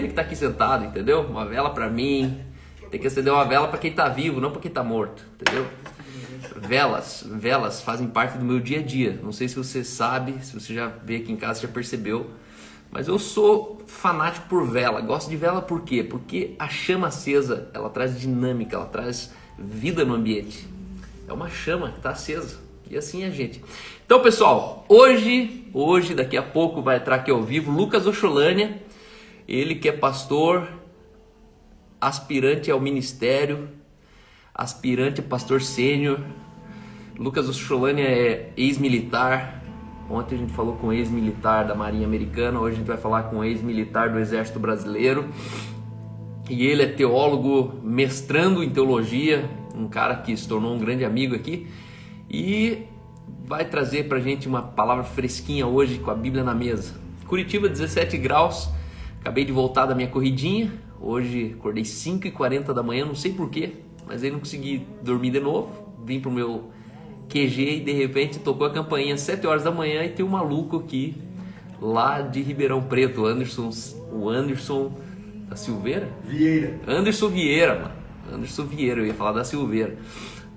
que tá aqui sentado, entendeu? Uma vela para mim. Tem que acender uma vela para quem tá vivo, não para quem tá morto, entendeu? Velas fazem parte do meu dia a dia. Não sei se você sabe, se você já veio aqui em casa, já percebeu. Mas eu sou fanático por vela. Gosto de vela por quê? Porque a chama acesa, ela traz dinâmica, ela traz vida no ambiente. É uma chama que está acesa. E assim é, gente. Então, pessoal, hoje, daqui a pouco vai entrar aqui ao vivo Lucas Ocholânia. Ele que é pastor, aspirante ao ministério, aspirante a pastor sênior. Lucas Ocholânia é ex-militar. Ontem a gente falou com um ex-militar da Marinha Americana, hoje a gente vai falar com um ex-militar do Exército Brasileiro. E ele é teólogo, mestrando em teologia, um cara que se tornou um grande amigo aqui. E vai trazer pra gente uma palavra fresquinha hoje com a Bíblia na mesa. Curitiba, 17 graus, acabei de voltar da minha corridinha. Hoje acordei 5h40 da manhã, não sei porquê, mas aí não consegui dormir de novo. Vim pro meu QG e de repente tocou a campainha às 7 horas da manhã e tem um maluco aqui lá de Ribeirão Preto, o Anderson da Silveira? Anderson Vieira, mano. Anderson Vieira, eu ia falar da Silveira.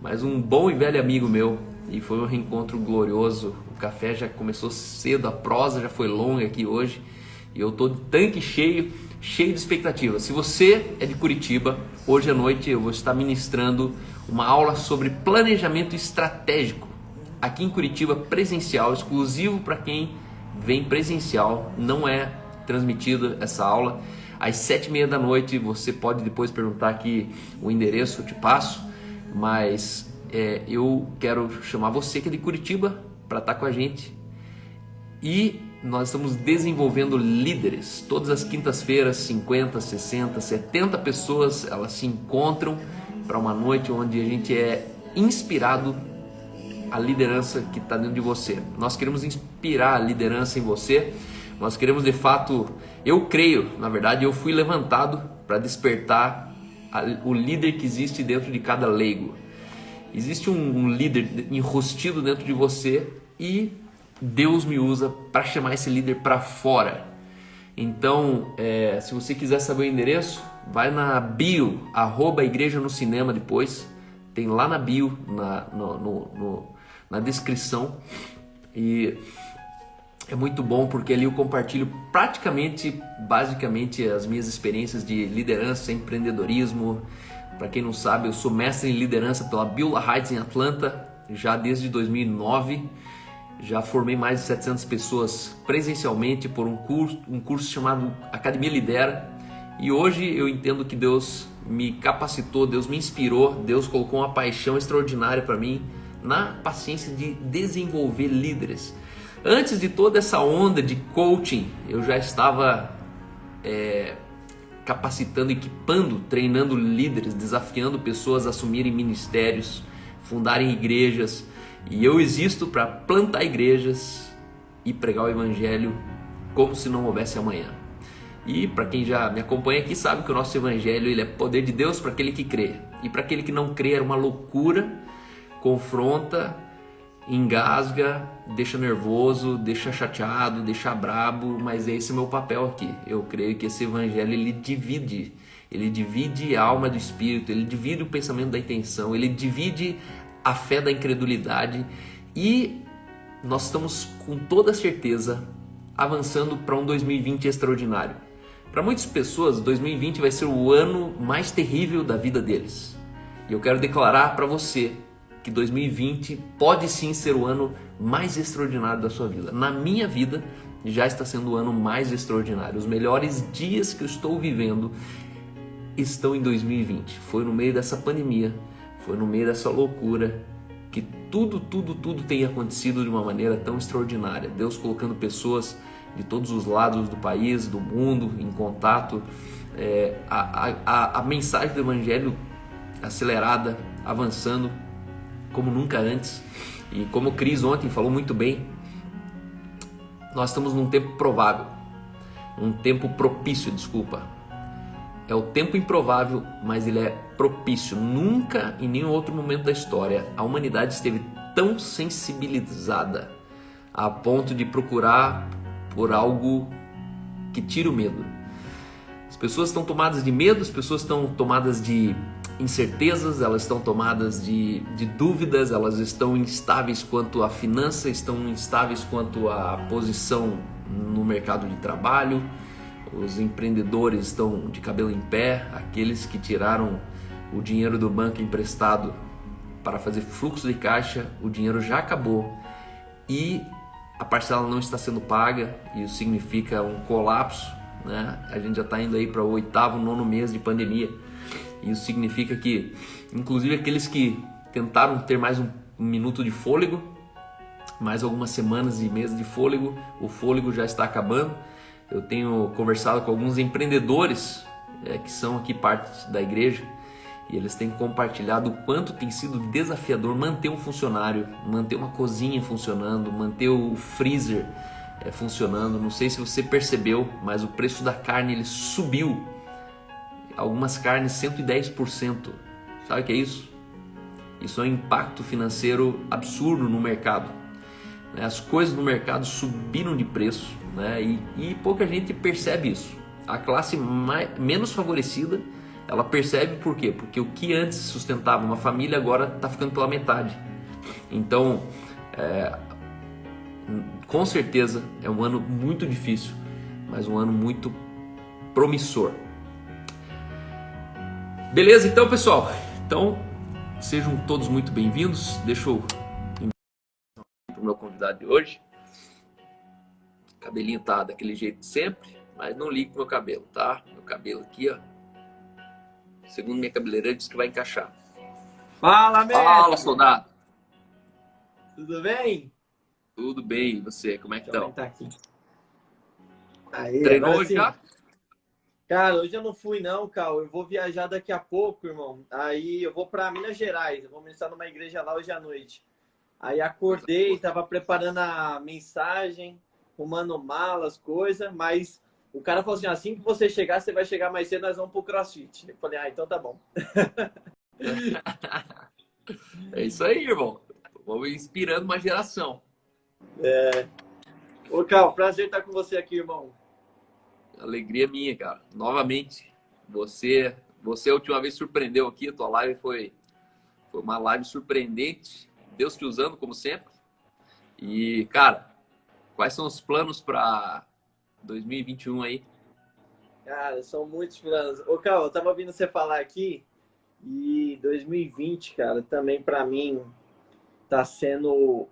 Mas um bom e velho amigo meu, e foi um reencontro glorioso. O café já começou cedo, a prosa já foi longa aqui hoje e eu tô de tanque cheio de expectativa. Se você é de Curitiba, hoje à noite eu vou estar ministrando uma aula sobre planejamento estratégico aqui em Curitiba, presencial, exclusivo para quem vem presencial. Não é transmitida essa aula. Às 7h30 da noite, você pode depois perguntar aqui o endereço, eu te passo, mas eu quero chamar você que é de Curitiba para estar com a gente. E nós estamos desenvolvendo líderes. Todas as quintas-feiras, 50, 60, 70 pessoas, elas se encontram para uma noite onde a gente é inspirado a liderança que está dentro de você. Nós queremos inspirar a liderança em você. Nós queremos de fato, eu creio, na verdade, eu fui levantado para despertar o líder que existe dentro de cada leigo. Existe um líder enrostido dentro de você e Deus me usa para chamar esse líder para fora. Então, se você quiser saber o endereço, vai na bio, @igreja no cinema depois. Tem lá na bio, na descrição. E é muito bom porque ali eu compartilho basicamente as minhas experiências de liderança, empreendedorismo. Para quem não sabe, eu sou mestre em liderança pela Beulah Heights em Atlanta, já desde 2009. Já formei mais de 700 pessoas presencialmente por um curso chamado Academia Lidera. E hoje eu entendo que Deus me capacitou, Deus me inspirou, Deus colocou uma paixão extraordinária para mim na paciência de desenvolver líderes. Antes de toda essa onda de coaching, eu já estava capacitando, equipando, treinando líderes, desafiando pessoas a assumirem ministérios, fundarem igrejas. E eu existo para plantar igrejas e pregar o evangelho como se não houvesse amanhã. E para quem já me acompanha aqui sabe que o nosso evangelho ele é poder de Deus para aquele que crê. E para aquele que não crê é uma loucura, confronta, engasga, deixa nervoso, deixa chateado, deixa brabo, mas esse é o meu papel aqui. Eu creio que esse evangelho ele divide a alma do espírito, ele divide o pensamento da intenção, ele divide a fé da incredulidade e nós estamos com toda certeza avançando para um 2020 extraordinário. Para muitas pessoas, 2020 vai ser o ano mais terrível da vida deles. E eu quero declarar para você que 2020 pode sim ser o ano mais extraordinário da sua vida. Na minha vida já está sendo o ano mais extraordinário. Os melhores dias que eu estou vivendo estão em 2020. Foi no meio dessa pandemia, foi no meio dessa loucura que tudo tem acontecido de uma maneira tão extraordinária. Deus colocando pessoas de todos os lados do país, do mundo, em contato. A mensagem do Evangelho acelerada, avançando como nunca antes. E como o Cris ontem falou muito bem, nós estamos num tempo provável, um tempo propício, desculpa. É o tempo improvável, mas ele é propício. Nunca, em nenhum outro momento da história, a humanidade esteve tão sensibilizada a ponto de procurar por algo que tire o medo. As pessoas estão tomadas de medo, as pessoas estão tomadas de incertezas, elas estão tomadas de dúvidas, elas estão instáveis quanto à finança, estão instáveis quanto à posição no mercado de trabalho. Os empreendedores estão de cabelo em pé, aqueles que tiraram o dinheiro do banco emprestado para fazer fluxo de caixa, o dinheiro já acabou e a parcela não está sendo paga, e isso significa um colapso, né? A gente já está indo aí para o 8º, 9º mês de pandemia. Isso significa que, inclusive, aqueles que tentaram ter mais um minuto de fôlego, mais algumas semanas e meses de fôlego, o fôlego já está acabando. Eu tenho conversado com alguns empreendedores que são aqui parte da igreja, e eles têm compartilhado o quanto tem sido desafiador manter um funcionário, manter uma cozinha funcionando, manter o freezer funcionando. Não sei se você percebeu, mas o preço da carne ele subiu. Algumas carnes 110%. Sabe o que é isso? Isso é um impacto financeiro absurdo no mercado. As coisas no mercado subiram de preço, né? E pouca gente percebe isso. A classe menos favorecida, ela percebe por quê? Porque o que antes sustentava uma família agora está ficando pela metade. Então, com certeza é um ano muito difícil, mas um ano muito promissor. Beleza, então, pessoal? Então, sejam todos muito bem-vindos. Deixa eu para o meu convidado de hoje. O cabelinho tá daquele jeito de sempre, mas não ligue pro meu cabelo, tá? Meu cabelo aqui, ó. Segundo minha cabeleireira, diz que vai encaixar. Fala, mestre! Fala, soldado! Tudo bem? Tudo bem, e você? Como é que tá? Tá aqui. Aí, Treinou hoje já? Cara, hoje eu não fui não, Cal. Eu vou viajar daqui a pouco, irmão. Aí eu vou para Minas Gerais. Eu vou ministrar numa igreja lá hoje à noite. Aí acordei, tava preparando a mensagem, arrumando malas, coisas, mas o cara falou assim que você chegar, você vai chegar mais cedo, nós vamos pro CrossFit. Eu falei, então tá bom. É isso aí, irmão. Vamos inspirando uma geração. Ô, Cal, prazer estar com você aqui, irmão. Alegria minha, cara. Novamente, você a última vez surpreendeu aqui. A tua live foi uma live surpreendente. Deus te usando, como sempre. E, cara, quais são os planos para 2021 aí? Cara, são muitos planos. Ô, Cal, eu tava ouvindo você falar aqui e 2020, cara, também para mim tá sendo...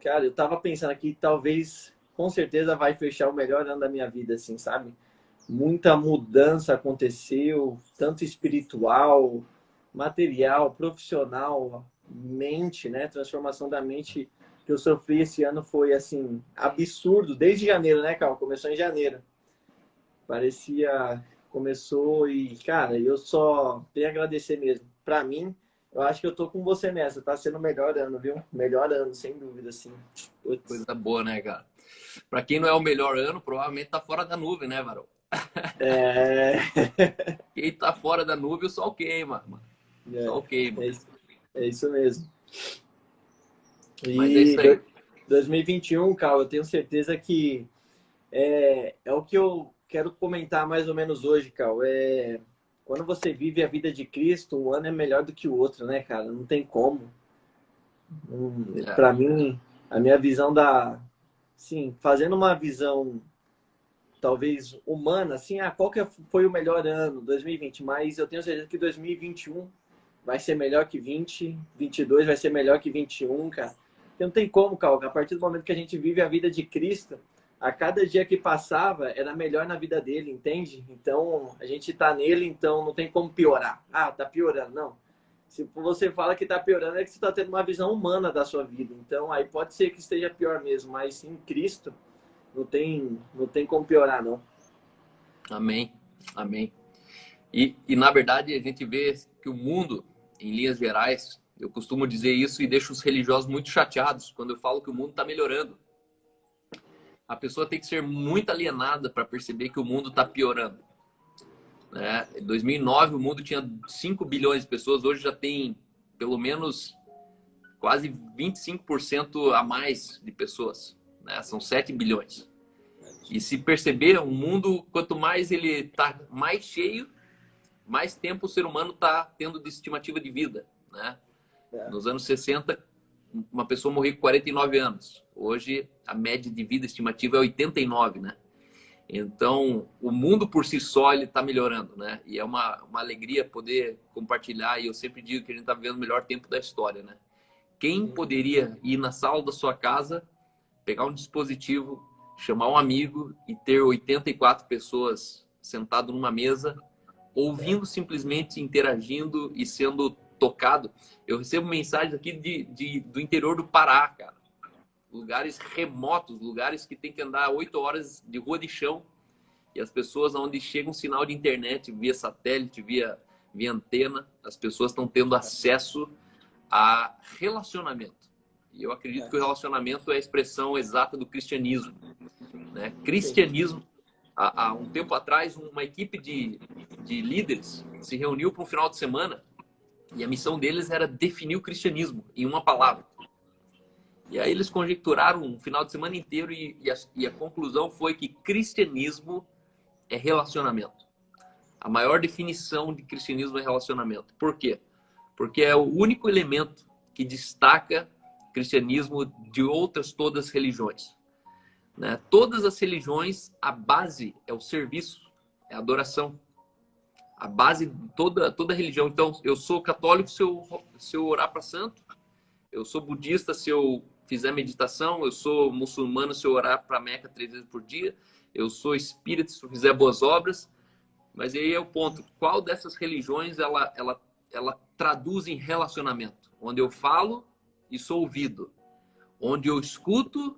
Cara, eu tava pensando aqui, talvez, com certeza vai fechar o melhor ano da minha vida, assim, sabe? Muita mudança aconteceu, tanto espiritual, material, profissional, mente, né? Transformação da mente que eu sofri esse ano foi, assim, absurdo. Desde janeiro, né, Cal? Começou em janeiro. Começou e, cara, eu só tenho a agradecer mesmo. Pra mim, eu acho que eu tô com você nessa. Tá sendo o melhor ano, viu? Melhor ano, sem dúvida, assim. Putz. Coisa boa, né, cara? Pra quem não é o melhor ano, provavelmente tá fora da nuvem, né, Varão? Quem tá fora da nuvem, o sol queima, mano. O sol queima. É isso mesmo. Mas é isso aí. 2021, Cal, eu tenho certeza que é o que eu quero comentar mais ou menos hoje, Cal. Quando você vive a vida de Cristo, um ano é melhor do que o outro, né, cara? Não tem como. Para mim, a minha visão sim, fazendo uma visão talvez humana, assim, qual que foi o melhor ano, 2020, mas eu tenho certeza que 2021 vai ser melhor que 20, 22 vai ser melhor que 21, cara. Porque não tem como, Cal, a partir do momento que a gente vive a vida de Cristo, a cada dia que passava era melhor na vida dele, entende? Então, a gente tá nele, então não tem como piorar. Tá piorando, não. Se você fala que tá piorando, é que você tá tendo uma visão humana da sua vida. Então, aí pode ser que esteja pior mesmo, mas em Cristo não tem como piorar, não. Amém, amém. E na verdade a gente vê que o mundo, em linhas gerais, eu costumo dizer isso e deixo os religiosos muito chateados quando eu falo que o mundo está melhorando. A pessoa tem que ser muito alienada para perceber que o mundo está piorando. Em 2009 o mundo tinha 5 bilhões de pessoas, hoje já tem pelo menos quase 25% a mais de pessoas. São 7 bilhões. E se perceber, o mundo, quanto mais ele está mais cheio, mais tempo o ser humano está tendo de estimativa de vida, né? Nos anos 60, uma pessoa morria com 49 anos. Hoje, a média de vida estimativa é 89, né? Então, o mundo por si só ele está melhorando, né? E é uma alegria poder compartilhar. E eu sempre digo que a gente está vivendo o melhor tempo da história, né? Quem poderia ir na sala da sua casa, pegar um dispositivo, chamar um amigo e ter 84 pessoas sentado numa mesa, ouvindo simplesmente, interagindo e sendo tocado? Eu recebo mensagens aqui do interior do Pará, cara. Lugares remotos, lugares que tem que andar 8 horas de rua de chão, e as pessoas, onde chega um sinal de internet via satélite, via antena, as pessoas estão tendo acesso a relacionamento. E eu acredito que o relacionamento é a expressão exata do cristianismo, né? Cristianismo, há um tempo atrás, uma equipe de líderes se reuniu para um final de semana e a missão deles era definir o cristianismo em uma palavra. E aí eles conjecturaram um final de semana inteiro e a conclusão foi que cristianismo é relacionamento. A maior definição de cristianismo é relacionamento. Por quê? Porque é o único elemento que destaca o cristianismo de outras todas as religiões, né? Todas as religiões, a base é o serviço, é a adoração. A base de toda religião. Então, eu sou católico se eu orar para santo, eu sou budista se eu fizer meditação, eu sou muçulmano se eu orar para Meca 3 vezes por dia, eu sou espírita se eu fizer boas obras. Mas aí é o ponto: qual dessas religiões ela traduz em relacionamento? Onde eu falo e sou ouvido, onde eu escuto,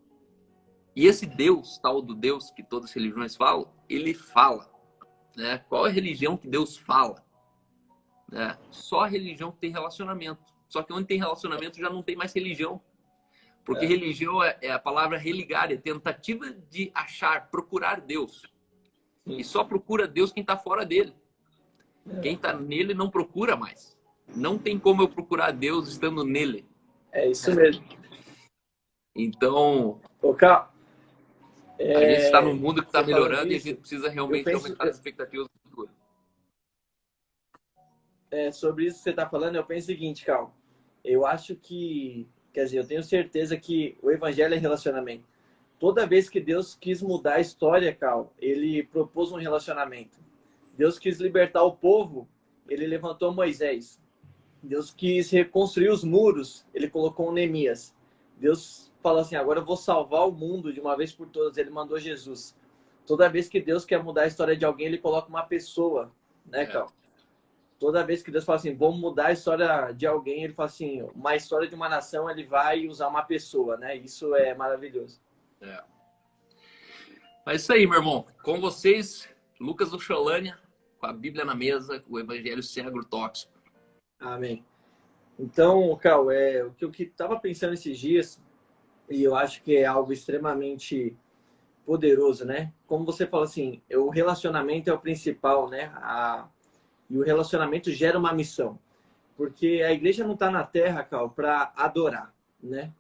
e esse Deus, tal do Deus que todas as religiões falam, ele fala, né? Qual é a religião que Deus fala, né? Só a religião que tem relacionamento. Só que onde tem relacionamento já não tem mais religião. Porque religião é a palavra religar, é tentativa de achar, procurar Deus. E só procura Deus quem está fora dele. Quem está nele não procura mais. Não tem como eu procurar Deus estando nele. É isso mesmo. Então, Carl, a gente está num mundo que está melhorando e a gente precisa realmente aumentar as expectativas do futuro. Sobre isso que você está falando, eu penso o seguinte, Carl. Eu acho que, quer dizer, eu tenho certeza que o evangelho é relacionamento. Toda vez que Deus quis mudar a história, Carl, ele propôs um relacionamento. Deus quis libertar o povo, ele levantou Moisés. Deus quis reconstruir os muros, ele colocou Neemias. Deus falou assim: agora eu vou salvar o mundo de uma vez por todas. Ele mandou Jesus. Toda vez que Deus quer mudar a história de alguém, ele coloca uma pessoa, né, Carl? Toda vez que Deus fala assim, vamos mudar a história de alguém, ele fala assim, uma história de uma nação, ele vai usar uma pessoa, né? Isso é maravilhoso. Mas é isso aí, meu irmão. Com vocês, Lucas Ucholânia, com a Bíblia na mesa, o Evangelho sem agrotóxico. Amém. Então, Carl, o que eu estava pensando esses dias, e eu acho que é algo extremamente poderoso, né? Como você fala assim, o relacionamento é o principal, né? E o relacionamento gera uma missão. Porque a igreja não está na terra, Carl, para adorar, né?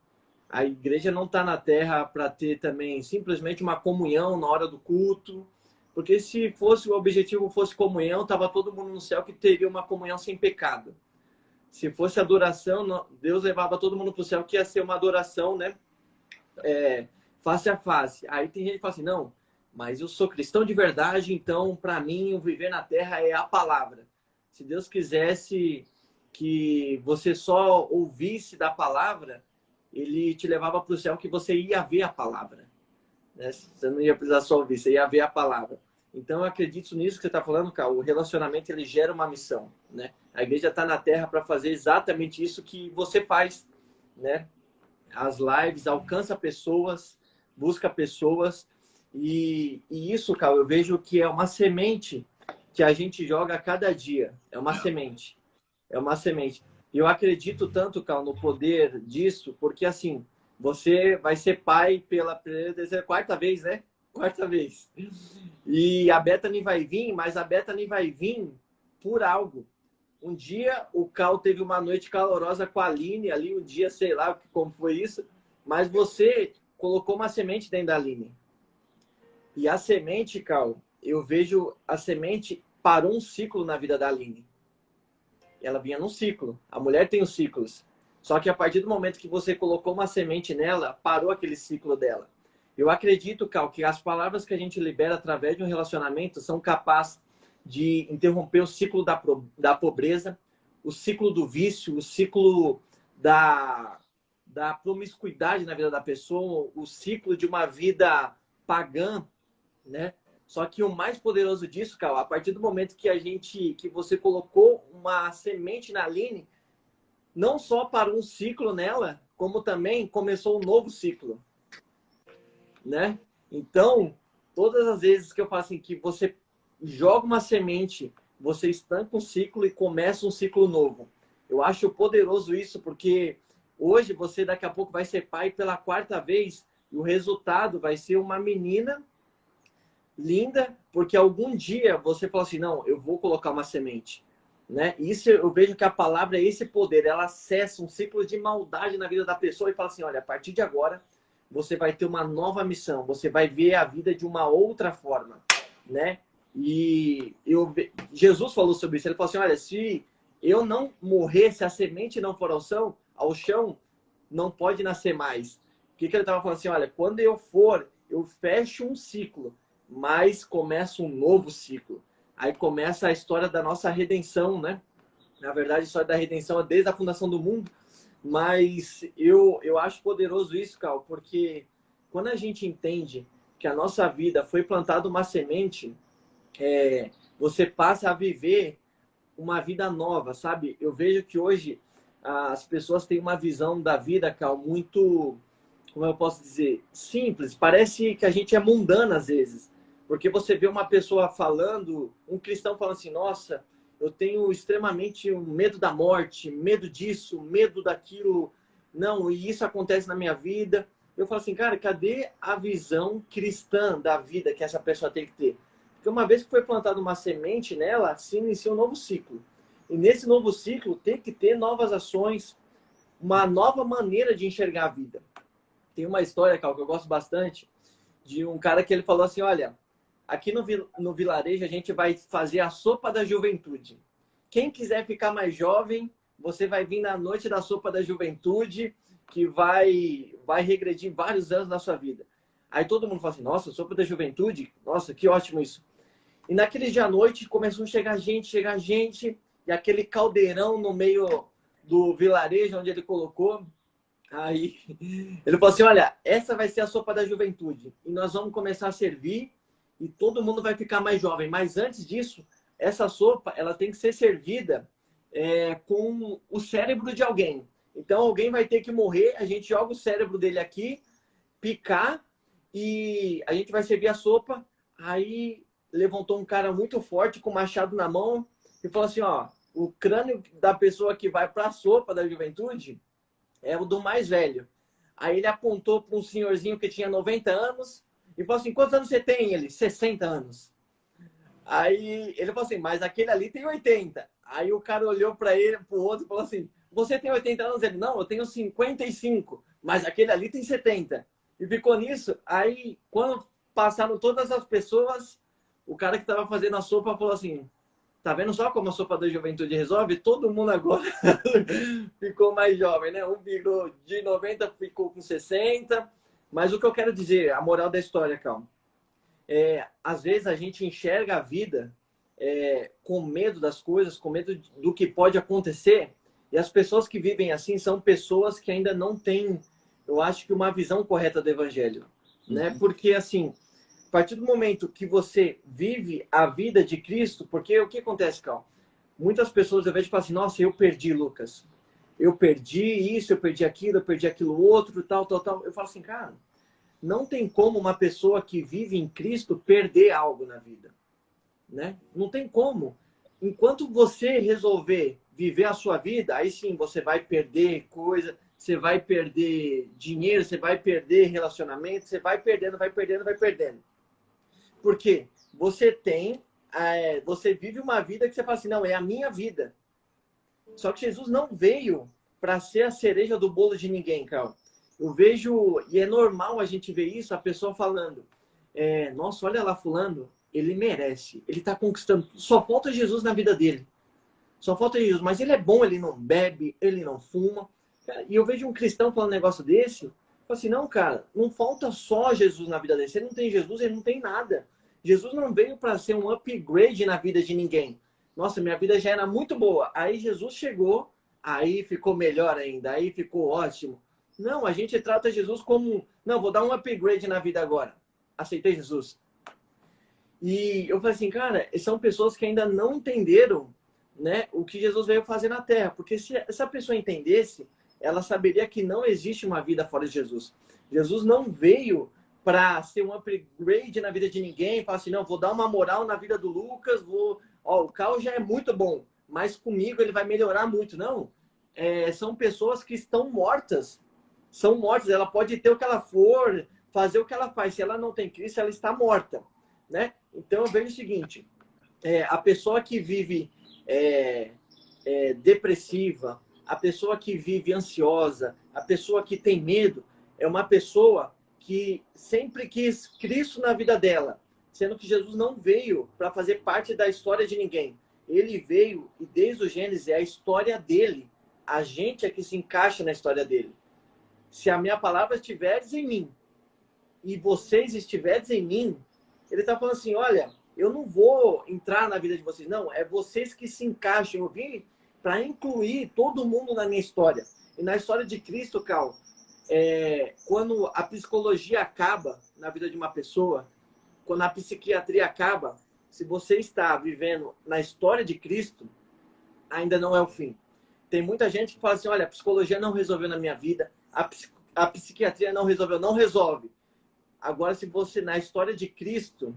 A igreja não está na terra para ter também simplesmente uma comunhão na hora do culto. Porque se fosse o objetivo fosse comunhão, estava todo mundo no céu que teria uma comunhão sem pecado. Se fosse adoração, Deus levava todo mundo para o céu, que ia ser uma adoração, né? Face a face. Aí tem gente que fala assim, não, mas eu sou cristão de verdade, então para mim o viver na terra é a palavra. Se Deus quisesse que você só ouvisse da palavra, ele te levava para o céu que você ia ver a palavra, né? Você não ia precisar só ouvir, você ia ver a palavra. Então eu acredito nisso que você está falando, cara. O relacionamento ele gera uma missão, né? A igreja está na terra para fazer exatamente isso que você faz, né? As lives alcança pessoas, busca pessoas e isso, cara, eu vejo que é uma semente que a gente joga a cada dia. É uma semente. É uma semente. E eu acredito tanto, Cal, no poder disso, porque assim, você vai ser pai pela quarta vez, né? Quarta vez. E a Bethany vai vir, mas a Bethany vai vir por algo. Um dia o Cal teve uma noite calorosa com a Aline, ali um dia, sei lá como foi isso, mas você colocou uma semente dentro da Aline. E a semente, Cal, eu vejo a semente parou um ciclo na vida da Aline. Ela vinha num ciclo. A mulher tem os ciclos. Só que a partir do momento que você colocou uma semente nela, parou aquele ciclo dela. Eu acredito, Cal, que as palavras que a gente libera através de um relacionamento são capazes de interromper o ciclo da pobreza, o ciclo do vício, o ciclo da promiscuidade na vida da pessoa, o ciclo de uma vida pagã, né? Só que o mais poderoso disso, Cal, a partir do momento que você colocou uma semente na Aline, não só parou um ciclo nela, como também começou um novo ciclo, né? Então, todas as vezes que eu falo assim, que você joga uma semente, você estanca um ciclo e começa um ciclo novo. Eu acho poderoso isso, porque hoje você daqui a pouco vai ser pai pela 4ª vez e o resultado vai ser uma menina linda, porque algum dia você falou assim, não, eu vou colocar uma semente, né? Isso eu vejo que a palavra é esse poder, ela acessa um ciclo de maldade na vida da pessoa e fala assim, olha, a partir de agora você vai ter uma nova missão, você vai ver a vida de uma outra forma, né? E Jesus falou sobre isso, ele falou assim, olha, se eu não morrer, se a semente não for ao chão, não pode nascer mais. O que ele estava falando assim, olha, quando eu for, eu fecho um ciclo, mas começa um novo ciclo. Aí começa a história da nossa redenção, né? Na verdade, a história da redenção é desde a fundação do mundo, mas eu acho poderoso isso, Cal, porque quando a gente entende que a nossa vida foi plantada uma semente, você passa a viver uma vida nova, sabe? Eu vejo que hoje as pessoas têm uma visão da vida, Cal, muito, como eu posso dizer, simples. Parece que a gente é mundana às vezes. Porque você vê uma pessoa falando, um cristão falando assim, nossa, eu tenho extremamente um medo da morte, medo disso, medo daquilo. Não, e isso acontece na minha vida. Eu falo assim, cara, cadê a visão cristã da vida que essa pessoa tem que ter? Porque uma vez que foi plantada uma semente nela, se inicia um novo ciclo. E nesse novo ciclo tem que ter novas ações, uma nova maneira de enxergar a vida. Tem uma história, Cal, que eu gosto bastante, de um cara que ele falou assim, olha, aqui no vilarejo a gente vai fazer a sopa da juventude. Quem quiser ficar mais jovem, você vai vir na noite da sopa da juventude, que vai regredir vários anos na sua vida. Aí todo mundo fala assim, nossa, sopa da juventude? Nossa, que ótimo isso. E naquele dia à noite começou a chegar gente, e aquele caldeirão no meio do vilarejo onde ele colocou. Aí ele falou assim, olha, essa vai ser a sopa da juventude. E nós vamos começar a servir e todo mundo vai ficar mais jovem. Mas antes disso, essa sopa ela tem que ser servida com o cérebro de alguém. Então alguém vai ter que morrer, a gente joga o cérebro dele aqui, picar, e a gente vai servir a sopa. Aí levantou um cara muito forte com o machado na mão e falou assim, ó, o crânio da pessoa que vai para a sopa da juventude é o do mais velho. Aí ele apontou para um senhorzinho que tinha 90 anos e falou assim, quantos anos você tem? Ele, 60 anos. Aí ele falou assim, mas aquele ali tem 80. Aí o cara olhou para ele, para o outro e falou assim, você tem 80 anos? Ele, não, eu tenho 55, mas aquele ali tem 70. E ficou nisso. Aí, quando passaram todas as pessoas, o cara que estava fazendo a sopa falou assim, tá vendo só como a sopa da juventude resolve? Todo mundo agora ficou mais jovem, né? Um virou de 90, ficou com 60. Mas o que eu quero dizer, a moral da história, calma, às vezes a gente enxerga a vida com medo das coisas, com medo do que pode acontecer. E as pessoas que vivem assim são pessoas que ainda não têm, eu acho que uma visão correta do evangelho, né? Porque assim, a partir do momento que você vive a vida de Cristo, porque o que acontece, Cal? Muitas pessoas eu vejo e falam assim, nossa, eu perdi, Lucas. Eu perdi isso, eu perdi aquilo outro, tal. Eu falo assim, cara, não tem como uma pessoa que vive em Cristo perder algo na vida, né? Não tem como. Enquanto você resolver viver a sua vida, aí sim você vai perder coisa, você vai perder dinheiro, você vai perder relacionamento, você vai perdendo. Porque você vive uma vida que você fala assim, não, é a minha vida. Só que Jesus não veio para ser a cereja do bolo de ninguém, Carl. Eu vejo, e é normal a gente ver isso, a pessoa falando, nossa, olha lá fulano, ele merece, ele está conquistando, só falta Jesus na vida dele. Só falta Jesus, mas ele é bom, ele não bebe, ele não fuma. E eu vejo um cristão falando um negócio desse, eu falo assim, não, cara, não falta só Jesus na vida dele. Se ele não tem Jesus, ele não tem nada. Jesus não veio para ser um upgrade na vida de ninguém. Nossa, minha vida já era muito boa. Aí Jesus chegou, aí ficou melhor ainda, aí ficou ótimo. Não, a gente trata Jesus como, não, vou dar um upgrade na vida agora. Aceitei Jesus. E eu falei assim, cara, são pessoas que ainda não entenderam, né, o que Jesus veio fazer na Terra. Porque se essa pessoa entendesse, ela saberia que não existe uma vida fora de Jesus. Jesus não veio para ser um upgrade na vida de ninguém, falar assim, não, vou dar uma moral na vida do Lucas, o Cal já é muito bom, mas comigo ele vai melhorar muito. Não, são pessoas que estão mortas. São mortas, ela pode ter o que ela for, fazer o que ela faz. Se ela não tem Cristo, ela está morta, né? Então eu vejo o seguinte, a pessoa que vive depressiva, a pessoa que vive ansiosa, a pessoa que tem medo, é uma pessoa que sempre quis Cristo na vida dela, sendo que Jesus não veio para fazer parte da história de ninguém. Ele veio, e desde o Gênesis, é a história dele. A gente é que se encaixa na história dele. Se a minha palavra estiveres em mim, e vocês estiveres em mim, ele está falando assim, olha, eu não vou entrar na vida de vocês, não, é vocês que se encaixam. Eu vim para incluir todo mundo na minha história. E na história de Cristo, Cal, quando a psicologia acaba na vida de uma pessoa, quando a psiquiatria acaba, se você está vivendo na história de Cristo, ainda não é o fim. Tem muita gente que fala assim, olha, a psicologia não resolveu na minha vida, a psiquiatria não resolveu, não resolve. Agora, se você, na história de Cristo,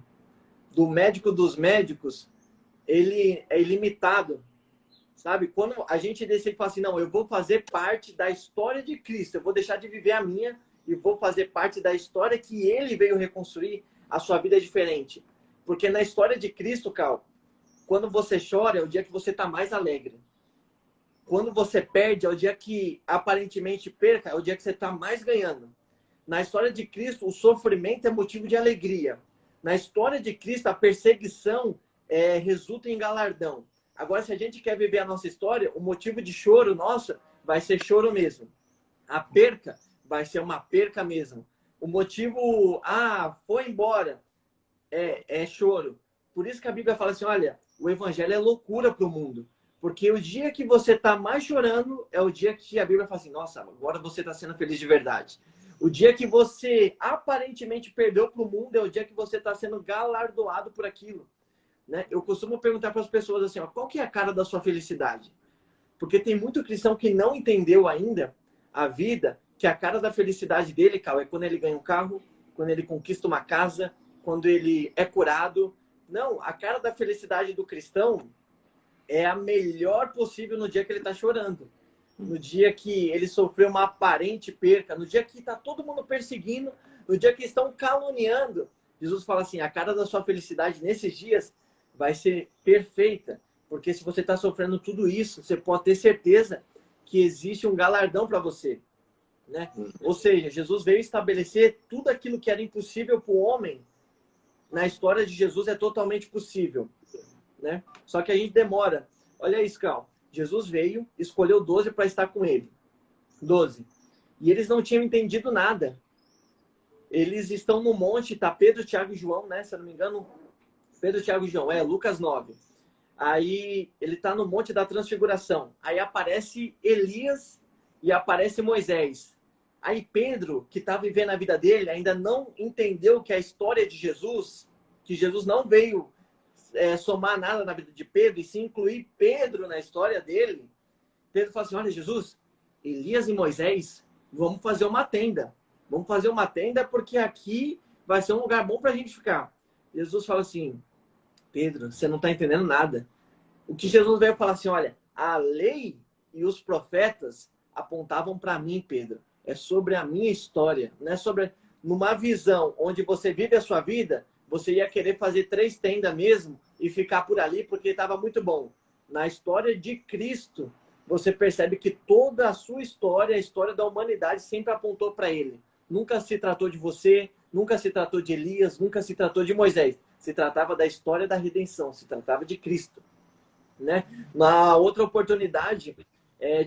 do médico dos médicos, ele é ilimitado. Sabe? Quando a gente decide e fala assim, não, eu vou fazer parte da história de Cristo, eu vou deixar de viver a minha e vou fazer parte da história que ele veio reconstruir, a sua vida é diferente. Porque na história de Cristo, Cal, quando você chora, é o dia que você está mais alegre. Quando você perde, é o dia que aparentemente perca, é o dia que você está mais ganhando. Na história de Cristo, o sofrimento é motivo de alegria. Na história de Cristo, a perseguição resulta em galardão. Agora, se a gente quer viver a nossa história, o motivo de choro nosso vai ser choro mesmo. A perca vai ser uma perca mesmo. O motivo, foi embora, é choro. Por isso que a Bíblia fala assim, olha, o evangelho é loucura para o mundo. Porque o dia que você está mais chorando é o dia que a Bíblia fala assim, nossa, agora você está sendo feliz de verdade. O dia que você aparentemente perdeu para o mundo é o dia que você está sendo galardoado por aquilo. Né? Eu costumo perguntar para as pessoas assim, qual que é a cara da sua felicidade? Porque tem muito cristão que não entendeu ainda a vida, que a cara da felicidade dele, Cal, é quando ele ganha um carro, quando ele conquista uma casa, quando ele é curado. Não, a cara da felicidade do cristão é a melhor possível no dia que ele está chorando. No dia que ele sofreu uma aparente perca, no dia que está todo mundo perseguindo, no dia que estão caluniando. Jesus fala assim, a cara da sua felicidade nesses dias vai ser perfeita, porque se você está sofrendo tudo isso, você pode ter certeza que existe um galardão para você, né? Ou seja, Jesus veio estabelecer tudo aquilo que era impossível para o homem, na história de Jesus é totalmente possível, né? Só que a gente demora. Olha isso, Cal. Jesus veio, escolheu 12 para estar com ele. 12. E eles não tinham entendido nada. Eles estão no monte, tá Pedro, Tiago e João, né? Se eu não me engano, Pedro, Tiago e João, Lucas 9. Aí ele está no Monte da Transfiguração. Aí aparece Elias e aparece Moisés. Aí Pedro, que está vivendo a vida dele, ainda não entendeu que a história de Jesus, que Jesus não veio somar nada na vida de Pedro, e sim incluir Pedro na história dele. Pedro fala assim, olha Jesus, Elias e Moisés, vamos fazer uma tenda. Vamos fazer uma tenda porque aqui vai ser um lugar bom para a gente ficar. Jesus fala assim, Pedro, você não está entendendo nada. O que Jesus veio falar assim, olha, a lei e os profetas apontavam para mim, Pedro. É sobre a minha história. Não é sobre numa visão onde você vive a sua vida, você ia querer fazer 3 tendas mesmo e ficar por ali porque estava muito bom. Na história de Cristo, você percebe que toda a sua história, a história da humanidade, sempre apontou para ele. nunca se tratou de você, nunca se tratou de Elias, nunca se tratou de Moisés. Se tratava da história da redenção, se tratava de Cristo, né? Na outra oportunidade,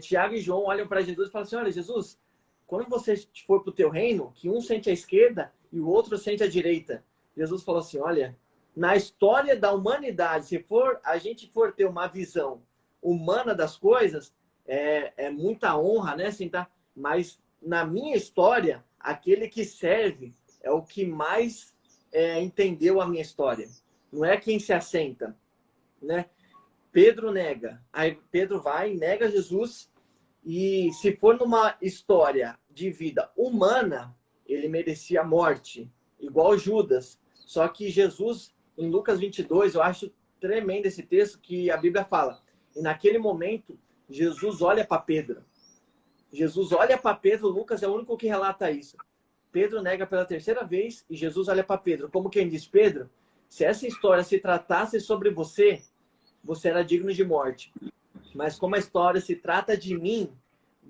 Tiago e João olham para Jesus e falam assim: olha, Jesus, quando você for para o teu reino, que um sente a esquerda e o outro sente a direita. Jesus falou assim: olha, na história da humanidade, se a gente for ter uma visão humana das coisas, é muita honra, né? Assim, tá? Mas na minha história, aquele que serve é o que mais entendeu a minha história. Não é quem se assenta, né? Pedro nega. Aí Pedro vai, nega Jesus. E se for numa história de vida humana, ele merecia a morte, igual Judas. Só que Jesus, em Lucas 22, eu acho tremendo esse texto que a Bíblia fala. E naquele momento, Jesus olha para Pedro. Jesus olha para Pedro, Lucas é o único que relata isso. Pedro nega pela terceira vez e Jesus olha para Pedro. Como quem diz: Pedro, se essa história se tratasse sobre você, você era digno de morte. Mas como a história se trata de mim,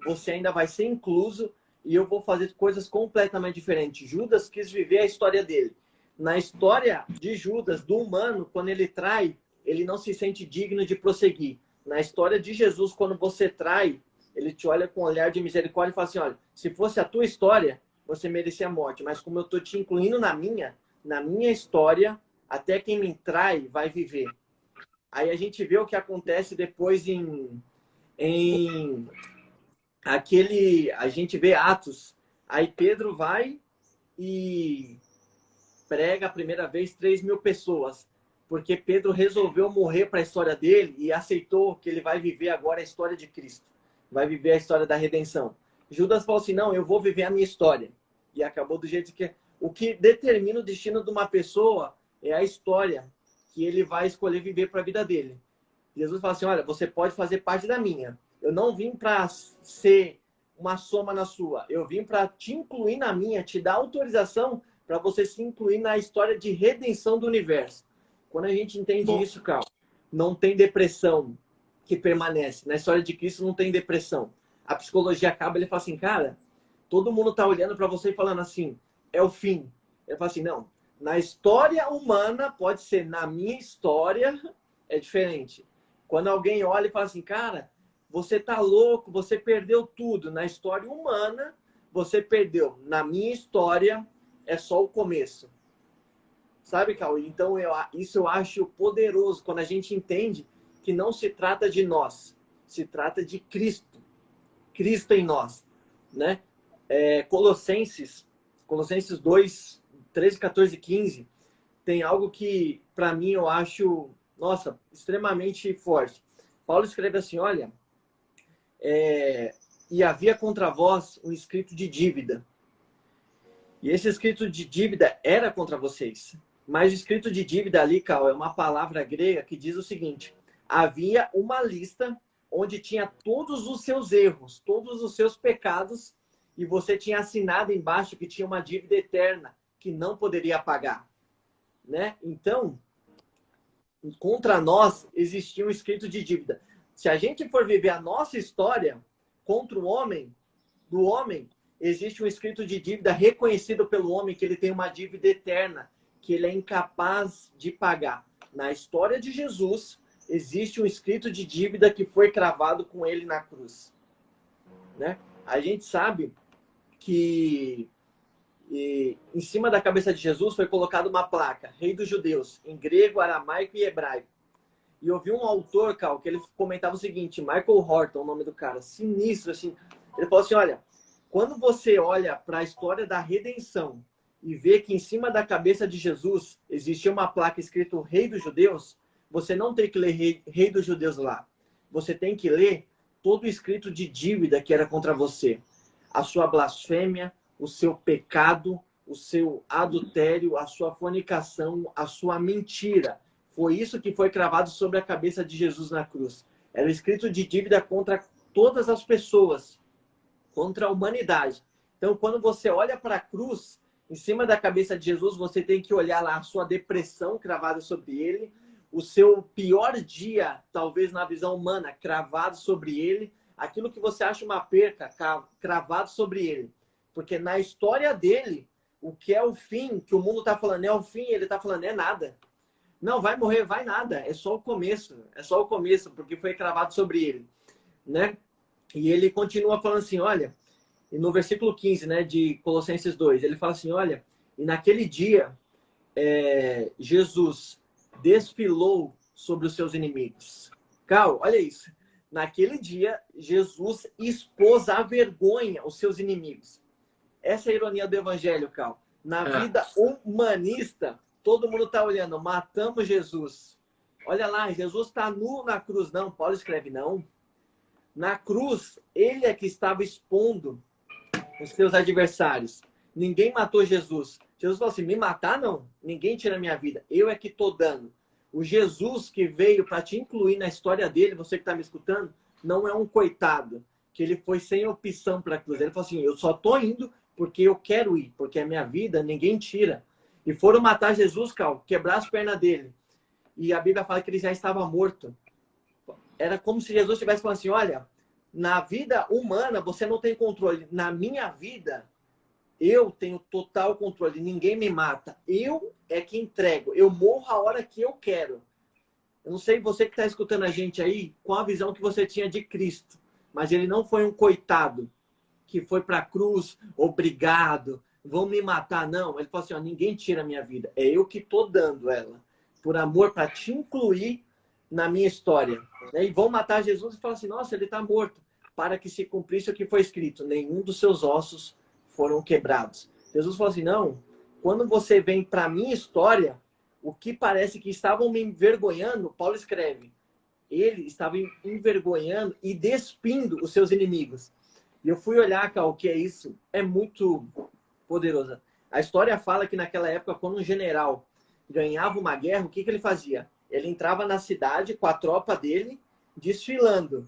você ainda vai ser incluso e eu vou fazer coisas completamente diferentes. Judas quis viver a história dele. Na história de Judas, do humano, quando ele trai, ele não se sente digno de prosseguir. Na história de Jesus, quando você trai, ele te olha com um olhar de misericórdia e fala assim: olha, se fosse a tua história, você merecia a morte. Mas como eu estou te incluindo na minha história, até quem me trai vai viver. Aí a gente vê o que acontece depois a gente vê Atos. Aí Pedro vai e prega a primeira vez 3.000 pessoas, porque Pedro resolveu morrer para a história dele e aceitou que ele vai viver agora a história de Cristo, vai viver a história da redenção. Judas falou assim: não, eu vou viver a minha história. E acabou do jeito que... O que determina o destino de uma pessoa é a história que ele vai escolher viver para a vida dele. Jesus fala assim: olha, você pode fazer parte da minha. Eu não vim para ser uma soma na sua. Eu vim para te incluir na minha, te dar autorização para você se incluir na história de redenção do universo. Quando a gente entende isso, Carl, não tem depressão que permanece. Na história de Cristo não tem depressão. A psicologia acaba, ele fala assim: cara, todo mundo está olhando para você e falando assim, é o fim. Ele fala assim: não, na história humana pode ser, na minha história é diferente. Quando alguém olha e fala assim: cara, você tá louco, você perdeu tudo. Na história humana, você perdeu. Na minha história, é só o começo. Sabe, Cauê? Então, isso eu acho poderoso, quando a gente entende que não se trata de nós, se trata de Cristo. Cristo em nós, né? Colossenses 2, 13, 14 e 15, tem algo que, para mim, eu acho, nossa, extremamente forte. Paulo escreve assim: olha, e havia contra vós um escrito de dívida. E esse escrito de dívida era contra vocês. Mas o escrito de dívida ali, Cal, é uma palavra grega que diz o seguinte: havia uma lista onde tinha todos os seus erros, todos os seus pecados, e você tinha assinado embaixo que tinha uma dívida eterna que não poderia pagar, né? Então, contra nós existia um escrito de dívida. Se a gente for viver a nossa história contra o homem, do homem, existe um escrito de dívida reconhecido pelo homem, que ele tem uma dívida eterna, que ele é incapaz de pagar. Na história de Jesus, existe um escrito de dívida que foi cravado com ele na cruz, né? A gente sabe que em cima da cabeça de Jesus foi colocada uma placa: Rei dos Judeus, em grego, aramaico e hebraico. E eu vi um autor, Cal, que ele comentava o seguinte, Michael Horton, o nome do cara, sinistro, assim. Ele falou assim: olha, quando você olha para a história da redenção e vê que em cima da cabeça de Jesus existia uma placa escrito Rei dos Judeus, você não tem que ler Rei dos Judeus lá. Você tem que ler todo o escrito de dívida que era contra você. A sua blasfêmia, o seu pecado, o seu adultério, a sua fornicação, a sua mentira. Foi isso que foi cravado sobre a cabeça de Jesus na cruz. Era escrito de dívida contra todas as pessoas, contra a humanidade. Então, quando você olha para a cruz, em cima da cabeça de Jesus, você tem que olhar lá a sua depressão cravada sobre ele, o seu pior dia, talvez na visão humana, cravado sobre ele, aquilo que você acha uma perca, cravado sobre ele. Porque na história dele, o que é o fim, que o mundo está falando é o fim, ele está falando é nada. Não, vai morrer, vai nada. É só o começo. É só o começo, porque foi cravado sobre ele, né? E ele continua falando assim, olha, e no versículo 15, né, de Colossenses 2, ele fala assim, olha, e naquele dia, Jesus desfilou sobre os seus inimigos. Cal, olha isso. Naquele dia, Jesus expôs à vergonha os seus inimigos. Essa é a ironia do evangelho, Cal. Na vida humanista, todo mundo está olhando, matamos Jesus. Olha lá, Jesus está nu na cruz. Não, Paulo escreve, não. Na cruz, ele é que estava expondo os seus adversários. Ninguém matou Jesus. Jesus falou assim, me matar não. Ninguém tira a minha vida. Eu é que estou dando. O Jesus que veio para te incluir na história dele, você que está me escutando, não é um coitado, que ele foi sem opção para a cruz. Ele falou assim, eu só estou indo porque eu quero ir, porque a minha vida ninguém tira. E foram matar Jesus, Cal, quebrar as pernas dele. E a Bíblia fala que ele já estava morto. Era como se Jesus estivesse falando assim, olha, na vida humana você não tem controle. Na minha vida, eu tenho total controle. Ninguém me mata. Eu é que entrego. Eu morro a hora que eu quero. Eu não sei você que está escutando a gente aí, com a visão que você tinha de Cristo. Mas ele não foi um coitado que foi para a cruz, obrigado, vão me matar. Não, ele falou assim, ó, ninguém tira a minha vida. É eu que estou dando ela. Por amor, para te incluir na minha história. E vão matar Jesus e falar assim, nossa, ele está morto. Para que se cumprisse o que foi escrito. Nenhum dos seus ossos foram quebrados. Jesus falou assim, não, quando você vem para a minha história, o que parece que estavam me envergonhando, Paulo escreve, ele estava envergonhando e despindo os seus inimigos. E eu fui olhar, cara, o que é isso? É muito poderoso. A história fala que naquela época, quando um general ganhava uma guerra, o que ele fazia? Ele entrava na cidade com a tropa dele, desfilando.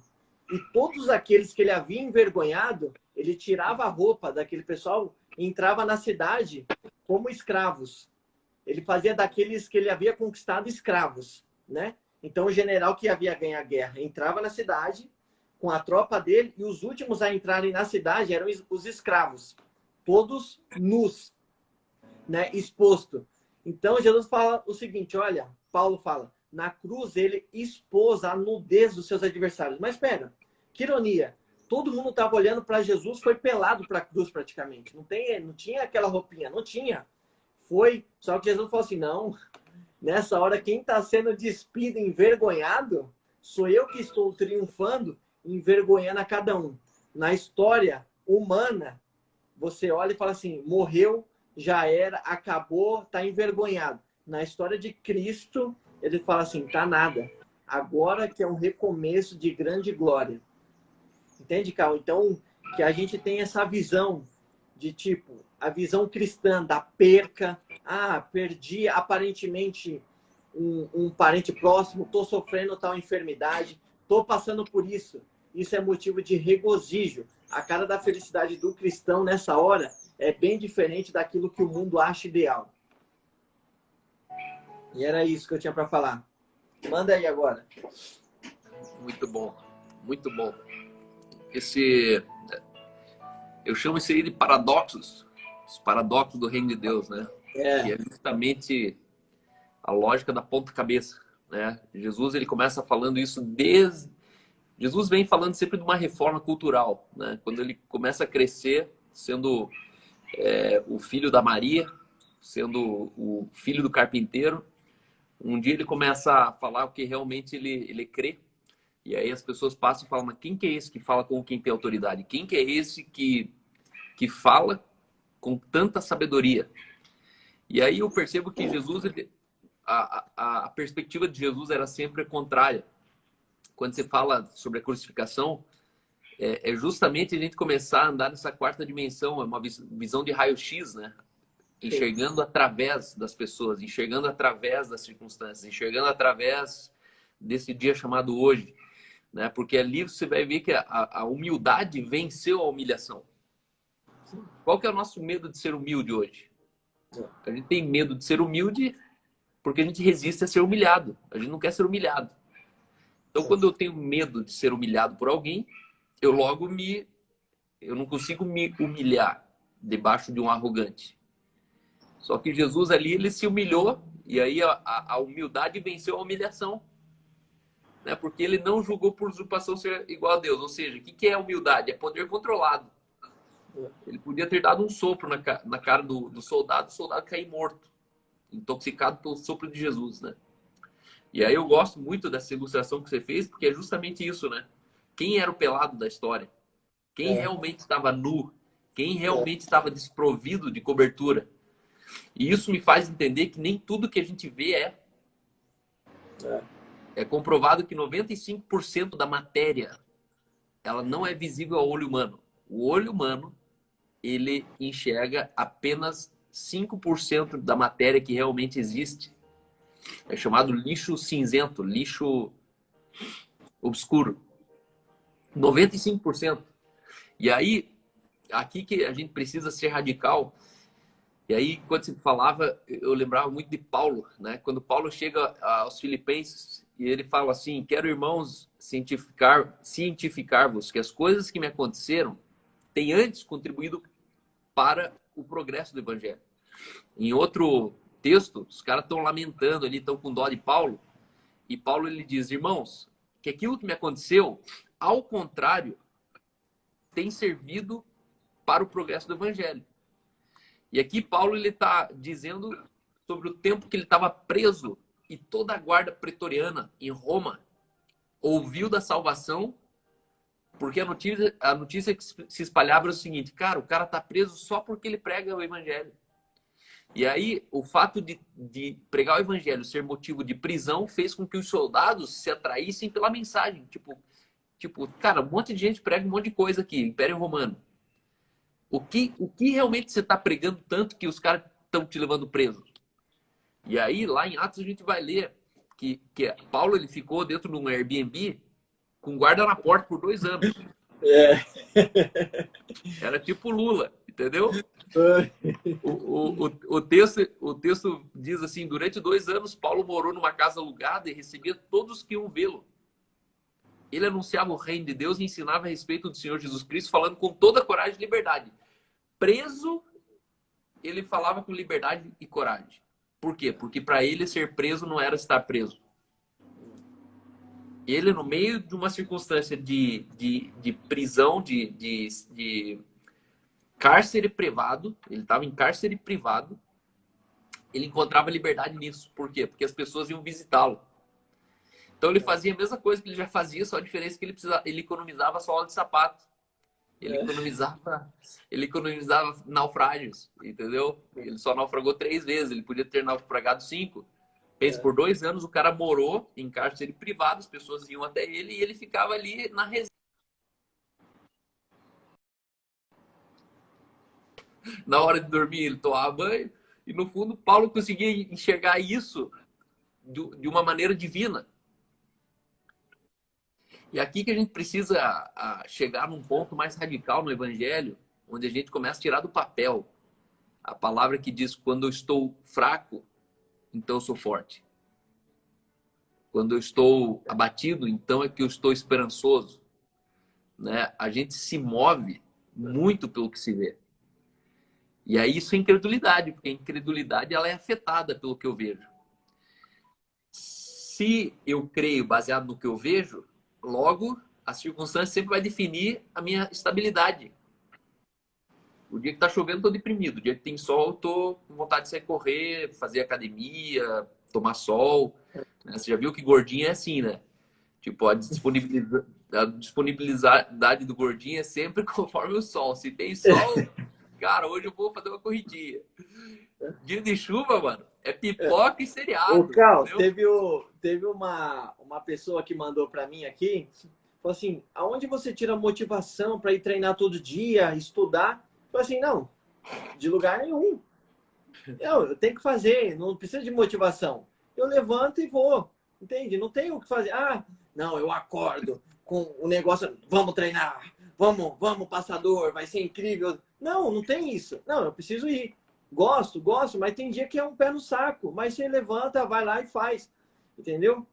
E todos aqueles que ele havia envergonhado, ele tirava a roupa daquele pessoal e entrava na cidade como escravos. Ele fazia daqueles que ele havia conquistado escravos, né? Então o general que havia ganho a guerra entrava na cidade com a tropa dele e os últimos a entrarem na cidade eram os escravos, todos nus, né? Exposto. Então Jesus fala o seguinte, olha, Paulo fala, na cruz ele expôs a nudez dos seus adversários. Mas espera, que ironia. Todo mundo estava olhando para Jesus, foi pelado para a cruz praticamente. Não tinha aquela roupinha, não tinha. Foi, só que Jesus falou assim, não, nessa hora quem está sendo despido, envergonhado, sou eu que estou triunfando, envergonhando a cada um. Na história humana, você olha e fala assim, morreu, já era, acabou, está envergonhado. Na história de Cristo, ele fala assim, tá nada. Agora que é um recomeço de grande glória. Entende, Carl? Então, que a gente tem essa visão de tipo, a visão cristã da perca. Ah, perdi aparentemente um parente próximo, estou sofrendo tal enfermidade, estou passando por isso. Isso é motivo de regozijo. A cara da felicidade do cristão nessa hora é bem diferente daquilo que o mundo acha ideal. E era isso que eu tinha para falar. Manda aí agora. Muito bom, muito bom. Eu chamo isso aí de paradoxos, os paradoxos do reino de Deus, né? Que é justamente a lógica da ponta cabeça, né? Jesus, ele começa falando isso Jesus vem falando sempre de uma reforma cultural, né? Quando ele começa a crescer, sendo o filho da Maria, sendo o filho do carpinteiro, um dia ele começa a falar o que realmente ele crê. E aí as pessoas passam e falam, mas quem que é esse que fala com quem tem autoridade? Quem que é esse que fala com tanta sabedoria? E aí eu percebo que Jesus, a perspectiva de Jesus era sempre contrária. Quando você fala sobre a crucificação, é justamente a gente começar a andar nessa quarta dimensão, é uma visão de raio-x, né? Enxergando através das pessoas, enxergando através das circunstâncias, enxergando através desse dia chamado hoje. Né? Porque ali você vai ver que a humildade venceu a humilhação. Qual que é o nosso medo de ser humilde hoje? A gente tem medo de ser humilde porque a gente resiste a ser humilhado. A gente não quer ser humilhado. Então, quando eu tenho medo de ser humilhado por alguém, eu não consigo me humilhar. debaixo de um arrogante. Só que Jesus ali, ele se humilhou, e aí a humildade venceu a humilhação. Né? Porque ele não julgou por usurpação ser igual a Deus. Ou seja, o que é humildade? É poder controlado. Ele podia ter dado um sopro na cara do soldado, o soldado cair morto, intoxicado pelo sopro de Jesus, né? E aí eu gosto muito dessa ilustração que você fez, porque é justamente isso, né? Quem era o pelado da história? Quem realmente estava nu? Quem realmente estava desprovido de cobertura? E isso me faz entender que nem tudo que a gente vê é comprovado que 95% da matéria ela não é visível ao olho humano. O olho humano ele enxerga apenas 5% da matéria que realmente existe. É chamado lixo cinzento, lixo obscuro. 95%. E aí, aqui que a gente precisa ser radical. E aí, quando você falava, eu lembrava muito de Paulo, né? Quando Paulo chega aos Filipenses e ele fala assim: quero, irmãos, cientificar-vos que as coisas que me aconteceram têm antes contribuído para o progresso do evangelho. Em outro texto, os caras estão lamentando ali, estão com dó de Paulo, e Paulo ele diz: irmãos, que aquilo que me aconteceu, ao contrário, tem servido para o progresso do evangelho. E aqui Paulo ele está dizendo sobre o tempo que ele estava preso e toda a guarda pretoriana em Roma ouviu da salvação, porque a notícia que se espalhava era o seguinte: cara, o cara está preso só porque ele prega o evangelho. E aí, o fato de pregar o evangelho ser motivo de prisão fez com que os soldados se atraíssem pela mensagem. Tipo, cara, um monte de gente prega um monte de coisa aqui, Império Romano. O que realmente você está pregando tanto que os caras estão te levando preso? E aí, lá em Atos, a gente vai ler que Paulo ele ficou dentro de um Airbnb com guarda na porta por 2 anos. Era tipo Lula, entendeu? O texto diz assim: durante 2 anos, Paulo morou numa casa alugada e recebia todos que iam vê-lo. Ele anunciava o reino de Deus e ensinava a respeito do Senhor Jesus Cristo, falando com toda a coragem e liberdade. Preso, ele falava com liberdade e coragem. Por quê? Porque para ele ser preso não era estar preso. Ele, no meio de uma circunstância de prisão, de cárcere privado, ele estava em cárcere privado, ele encontrava liberdade nisso. Por quê? Porque as pessoas iam visitá-lo. Então ele fazia a mesma coisa que ele já fazia, só a diferença é que ele economizava sola de sapato. Ele economizava naufrágios, entendeu? Ele só naufragou 3 vezes, ele podia ter naufragado 5. Pensa, por 2 anos o cara morou em cárcere privado, as pessoas iam até ele e ele ficava ali na reserva. Na hora de dormir ele tomava banho e no fundo Paulo conseguia enxergar isso de uma maneira divina. E aqui que a gente precisa chegar num ponto mais radical no evangelho, onde a gente começa a tirar do papel a palavra que diz: quando eu estou fraco, então eu sou forte. Quando eu estou abatido, então é que eu estou esperançoso. Né? A gente se move muito pelo que se vê. E aí isso é incredulidade, porque a incredulidade ela é afetada pelo que eu vejo. Se eu creio baseado no que eu vejo, logo a circunstância sempre vai definir a minha estabilidade. O dia que tá chovendo, eu tô deprimido. O dia que tem sol, eu tô com vontade de sair correr, fazer academia, tomar sol. Você já viu que gordinho é assim, né? Tipo, a disponibilidade do gordinho é sempre conforme o sol. Se tem sol, cara, hoje eu vou fazer uma corridinha. Dia de chuva, mano, é pipoca e cereal. O Cal, teve uma pessoa que mandou para mim aqui, falou assim: aonde você tira motivação para ir treinar todo dia, estudar? Eu falei assim: não, de lugar nenhum. Eu tenho que fazer, não precisa de motivação. Eu levanto e vou, entende? Não tenho o que fazer. Ah, não, eu acordo com o negócio, vamos treinar, vamos passador, vai ser incrível. Não tem isso. Não, eu preciso ir. Gosto, mas tem dia que é um pé no saco. Mas você levanta, vai lá e faz. Entendeu?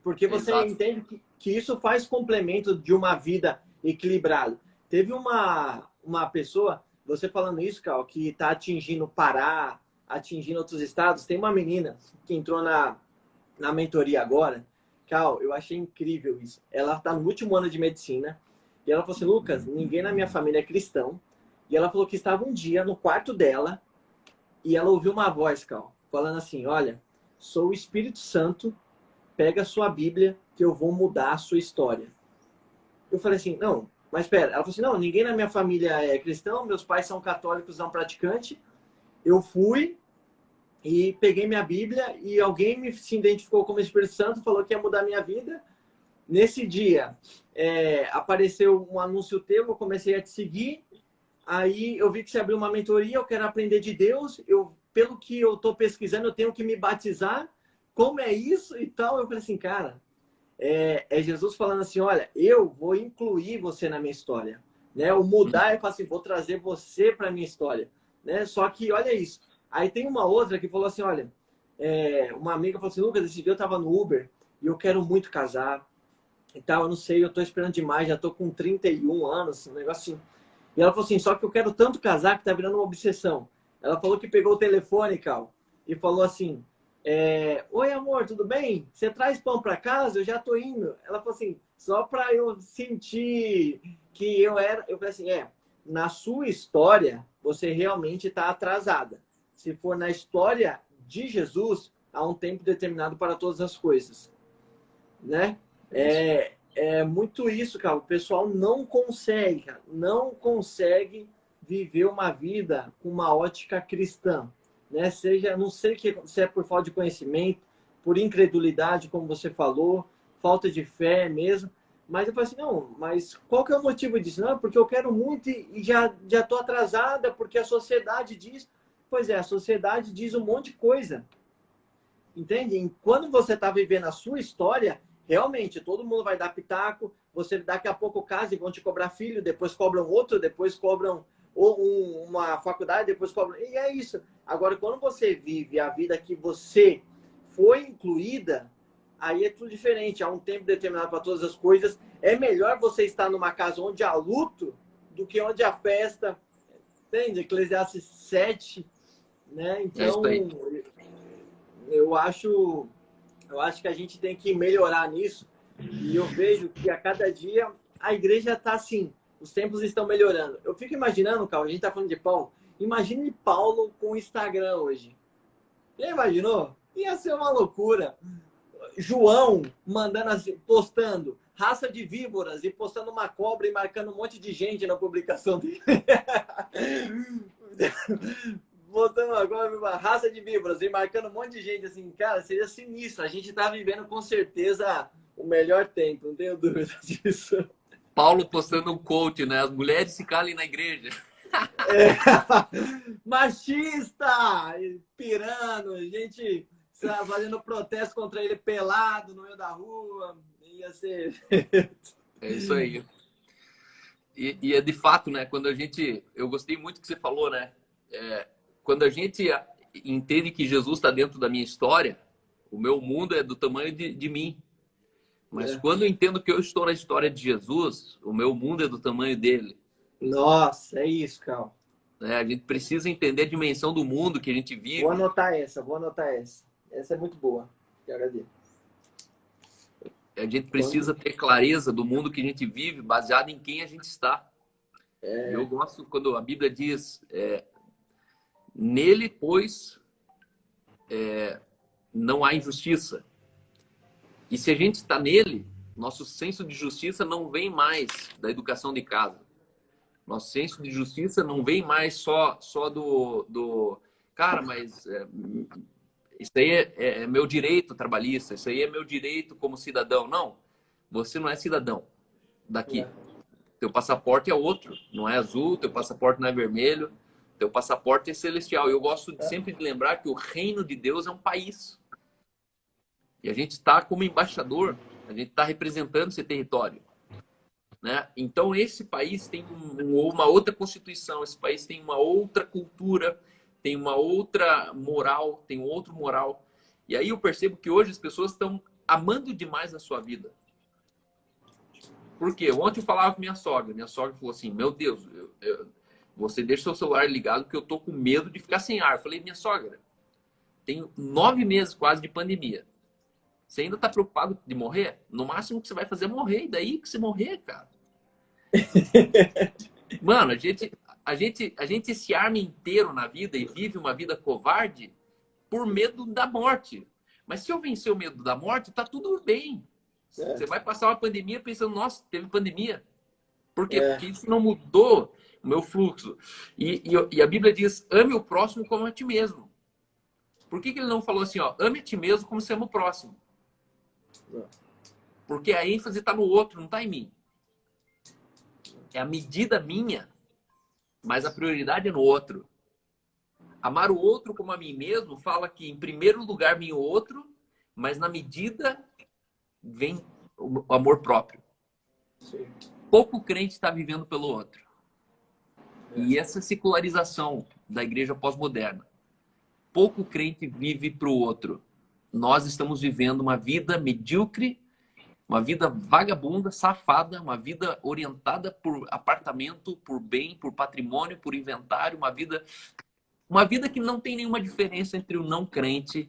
Porque você entende que isso faz complemento de uma vida equilibrada. Teve uma pessoa, você falando isso, Cal, que está atingindo o Pará, atingindo outros estados, tem uma menina que entrou na mentoria agora. Cal, eu achei incrível isso. Ela está no último ano de medicina e ela falou assim, Lucas, ninguém na minha família é cristão. E ela falou que estava um dia no quarto dela e ela ouviu uma voz, Cal, falando assim, olha, sou o Espírito Santo, pega a sua Bíblia que eu vou mudar a sua história. Eu falei assim, não, mas espera. Ela falou assim, não, ninguém na minha família é cristão, meus pais são católicos, não praticantes. Eu fui e peguei minha Bíblia e alguém se identificou como Espírito Santo, falou que ia mudar minha vida. Nesse dia, apareceu um anúncio teu, eu comecei a te seguir. Aí eu vi que você abriu uma mentoria, eu quero aprender de Deus. Pelo que eu estou pesquisando, eu tenho que me batizar. Como é isso e tal? Eu falei assim, cara, é Jesus falando assim, olha, eu vou incluir você na minha história. Né? O mudar, eu falo assim, vou trazer você para a minha história. Né? Só que, olha isso. Aí tem uma outra que falou assim, olha, uma amiga falou assim, Lucas, esse dia eu estava no Uber e eu quero muito casar e tal, eu não sei, eu estou esperando demais, já estou com 31 anos, um negócio assim. E ela falou assim, só que eu quero tanto casar que tá virando uma obsessão. Ela falou que pegou o telefone, Cal, e falou assim, oi amor, tudo bem? Você traz pão para casa? Eu já tô indo. Ela falou assim, só para eu sentir que eu era... Eu falei assim, na sua história, você realmente está atrasada. Se for na história de Jesus, há um tempo determinado para todas as coisas. Né? É muito isso, cara. O pessoal não consegue, cara. Não consegue viver uma vida com uma ótica cristã. Né? Seja, não sei se é por falta de conhecimento, por incredulidade, como você falou, falta de fé mesmo. Mas eu falei assim, não, mas qual que é o motivo disso? Não, porque eu quero muito e já estou atrasada, porque a sociedade diz. Pois é, a sociedade diz um monte de coisa. Entende? E quando você está vivendo a sua história, realmente, todo mundo vai dar pitaco, você daqui a pouco casa e vão te cobrar filho, depois cobram outro, depois cobram uma faculdade, depois cobram... E é isso. Agora, quando você vive a vida que você foi incluída, aí é tudo diferente. Há um tempo determinado para todas as coisas. É melhor você estar numa casa onde há luto do que onde há festa. Entende? Eclesiastes 7, né? É isso Então, aí. eu acho que a gente tem que melhorar nisso. E eu vejo que a cada dia a igreja está assim, os tempos estão melhorando. Eu fico imaginando, Carl, a gente está falando de Paulo. Imagine Paulo com o Instagram hoje. Já imaginou? Ia ser uma loucura. João mandando assim, postando raça de víboras e postando uma cobra e marcando um monte de gente na publicação dele. Botando agora uma raça de víboras e marcando um monte de gente, assim, cara, seria sinistro. A gente tá vivendo com certeza o melhor tempo, não tenho dúvida disso. Paulo postando um quote, né? As mulheres se calem na igreja. Machista! Pirando, gente fazendo protesto contra ele pelado no meio da rua. Ia ser. É isso aí. E é de fato, né? Quando a gente... Eu gostei muito que você falou, né? Quando a gente entende que Jesus está dentro da minha história, o meu mundo é do tamanho de mim. Mas quando eu entendo que eu estou na história de Jesus, o meu mundo é do tamanho dele. Nossa, é isso, Cal. A gente precisa entender a dimensão do mundo que a gente vive. Vou anotar essa, vou anotar essa. Essa é muito boa. Eu agradeço. A gente precisa ter clareza do mundo que a gente vive, baseado em quem a gente está. Eu gosto quando a Bíblia diz... Nele, pois, não há injustiça. E se a gente está nele, nosso senso de justiça não vem mais da educação de casa. Nosso senso de justiça não vem mais só do... Cara, mas isso aí é meu direito trabalhista, isso aí é meu direito como cidadão. Não, você não é cidadão daqui. Teu passaporte é outro, não é azul, teu passaporte não é vermelho. Teu passaporte é celestial. Eu gosto sempre de lembrar que o reino de Deus é um país. E a gente está como embaixador, a gente está representando esse território. Né? Então, esse país tem uma outra constituição, esse país tem uma outra cultura, tem uma outra moral, tem outro moral. E aí eu percebo que hoje as pessoas estão amando demais a sua vida. Por quê? Ontem eu falava com minha sogra falou assim, meu Deus, você deixa seu celular ligado porque eu tô com medo de ficar sem ar. Eu falei, minha sogra, tenho 9 meses quase de pandemia. Você ainda tá preocupado de morrer? No máximo que você vai fazer é morrer. E daí que você morrer, cara? Mano, a gente se arma inteiro na vida e vive uma vida covarde por medo da morte. Mas se eu vencer o medo da morte, tá tudo bem. Você vai passar uma pandemia pensando, nossa, teve pandemia. Por quê? Porque isso não mudou o meu fluxo. E a Bíblia diz, ame o próximo como a ti mesmo. Por que ele não falou assim, ó, ame a ti mesmo como você ama o próximo? Porque a ênfase está no outro, não está em mim. É a medida minha, mas a prioridade é no outro. Amar o outro como a mim mesmo fala que, em primeiro lugar, vem o outro, mas na medida vem o amor próprio. Sim. Pouco crente está vivendo pelo outro. E essa secularização da igreja pós-moderna. Pouco crente vive para o outro. Nós estamos vivendo uma vida medíocre, uma vida vagabunda, safada, uma vida orientada por apartamento, por bem, por patrimônio, por inventário, uma vida que não tem nenhuma diferença entre o não crente,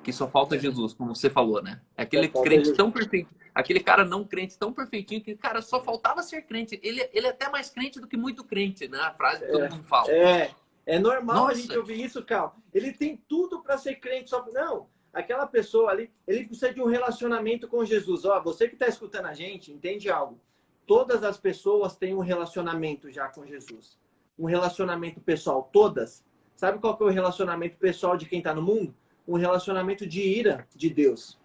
que só falta Jesus, como você falou, né? É aquele crente tão perfeito, aquele cara não crente tão perfeitinho que, cara, só faltava ser crente. Ele é até mais crente do que muito crente, né? A frase que todo mundo fala. É normal. Nossa. A gente ouvir isso, Cal. Ele tem tudo para ser crente, só que não. Aquela pessoa ali, ele precisa de um relacionamento com Jesus. Ó, você que está escutando a gente, entende algo? Todas as pessoas têm um relacionamento já com Jesus. Um relacionamento pessoal, todas. Sabe qual que é o relacionamento pessoal de quem está no mundo? Um relacionamento de ira de Deus.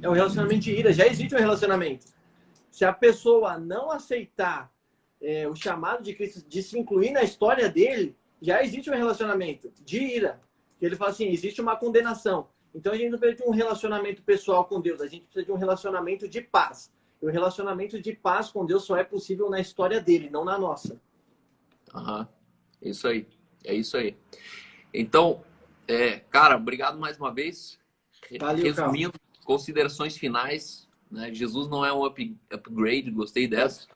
É um relacionamento de ira. Já existe um relacionamento. Se a pessoa não aceitar o chamado de Cristo, de se incluir na história dele, já existe um relacionamento de ira. Ele fala assim, existe uma condenação. Então a gente não precisa de um relacionamento pessoal com Deus, a gente precisa de um relacionamento de paz. E o relacionamento de paz com Deus só é possível na história dele, não na nossa. Isso aí. É isso aí. Então, cara, obrigado mais uma vez. Valeu, resumindo, considerações finais, né? Jesus não é um upgrade, gostei dessa.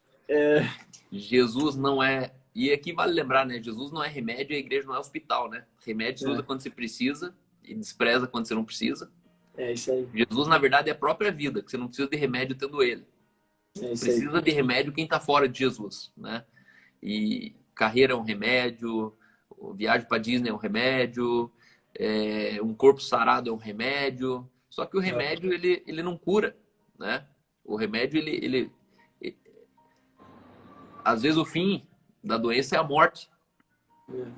Jesus não é... E aqui vale lembrar, né? Jesus não é remédio e a igreja não é hospital, né? Remédio se usa quando você precisa e despreza quando você não precisa. É isso aí. Jesus, na verdade, é a própria vida, que você não precisa de remédio tendo ele. Precisa de remédio quem está fora de Jesus, né? E carreira é um remédio, viagem para Disney é um remédio, um corpo sarado é um remédio. Só que o remédio, ele não cura, né? O remédio, ele... Às vezes o fim da doença é a morte.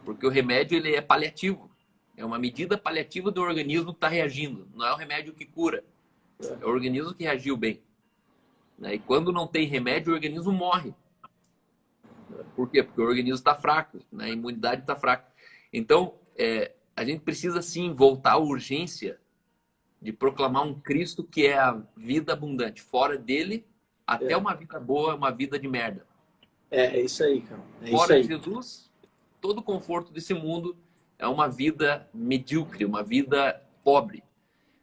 Porque o remédio, ele é paliativo. É uma medida paliativa do organismo que está reagindo. Não é o remédio que cura. É o organismo que reagiu bem. E quando não tem remédio, o organismo morre. Por quê? Porque o organismo está fraco, né? A imunidade está fraca. Então, a gente precisa sim voltar à urgência de proclamar um Cristo que é a vida abundante. Fora dele, até uma vida boa é uma vida de merda. É isso aí, cara. Fora de Jesus, todo o conforto desse mundo é uma vida medíocre, uma vida pobre.